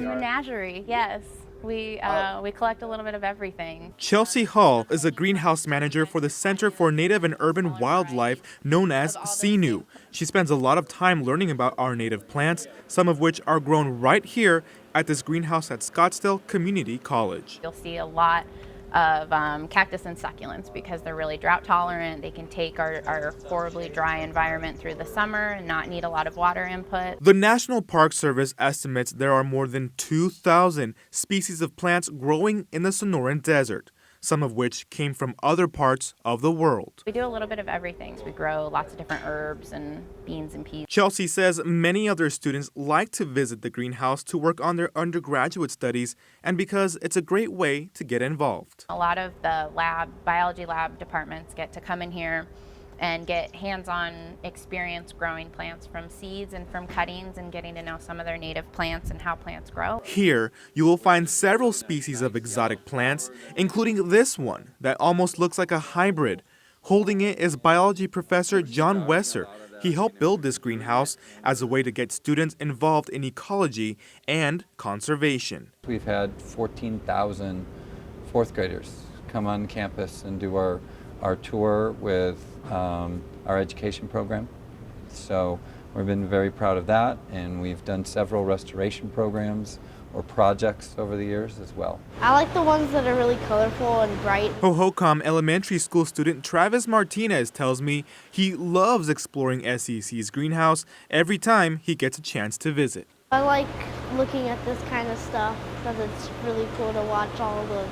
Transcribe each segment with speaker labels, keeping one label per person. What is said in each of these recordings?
Speaker 1: menagerie, yes. We collect a little bit of everything.
Speaker 2: Chelsea Hall is a greenhouse manager for the Center for Native and Urban Wildlife, known as CNUW. She spends a lot of time learning about our native plants, some of which are grown right here at this greenhouse at Scottsdale Community College.
Speaker 1: You'll see a lot of cactus and succulents because they're really drought tolerant. They can take our horribly dry environment through the summer and not need a lot of water input.
Speaker 2: The National Park Service estimates there are more than 2,000 species of plants growing in the Sonoran Desert, some of which came from other parts of the world.
Speaker 1: We do a little bit of everything. We grow lots of different herbs and beans and peas.
Speaker 2: Chelsea says many other students like to visit the greenhouse to work on their undergraduate studies and because it's a great way to get involved.
Speaker 1: A lot of the biology lab departments get to come in here and get hands-on experience growing plants from seeds and from cuttings and getting to know some of their native plants and how plants grow.
Speaker 2: Here, you will find several species of exotic plants, including this one that almost looks like a hybrid. Holding it is biology professor John Weser. He helped build this greenhouse as a way to get students involved in ecology and conservation.
Speaker 3: We've had 14,000 fourth graders come on campus and do our tour with our education program. So we've been very proud of that, and we've done several restoration programs or projects over the years as well.
Speaker 4: I like the ones that are really colorful and bright.
Speaker 2: Hohokam Elementary School student Travis Martinez tells me he loves exploring SCC's greenhouse every time he gets a chance to visit.
Speaker 4: I like looking at this kind of stuff because it's really cool to watch all the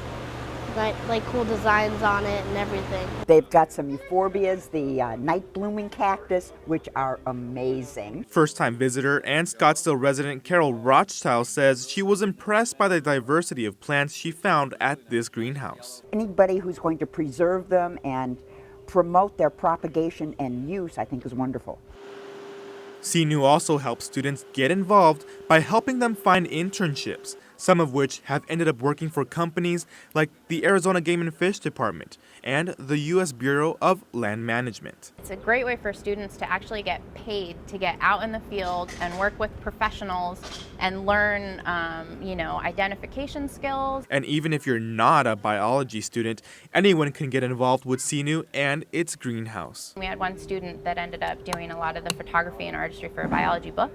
Speaker 4: cool designs on it and everything.
Speaker 5: They've got some euphorbias, the night blooming cactus, which are amazing.
Speaker 2: First-time visitor and Scottsdale resident Carol Rothschild says she was impressed by the diversity of plants she found at this greenhouse.
Speaker 5: Anybody who's going to preserve them and promote their propagation and use, I think, is wonderful.
Speaker 2: CNUW also helps students get involved by helping them find internships, some of which have ended up working for companies like the Arizona Game and Fish Department and the U.S. Bureau of Land Management.
Speaker 1: It's a great way for students to actually get paid to get out in the field and work with professionals and learn, identification skills.
Speaker 2: And even if you're not a biology student, anyone can get involved with CNUW and its greenhouse.
Speaker 1: We had one student that ended up doing a lot of the photography and artistry for a biology book,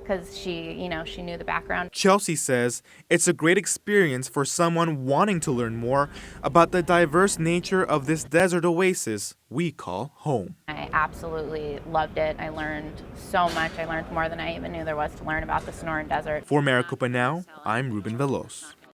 Speaker 1: because she knew the background.
Speaker 2: Chelsea says it's a great experience for someone wanting to learn more about the diverse nature of this desert oasis we call home.
Speaker 1: I absolutely loved it. I learned so much. I learned more than I even knew there was to learn about the Sonoran Desert.
Speaker 2: For Maricopa Now, I'm Ruben Veloz.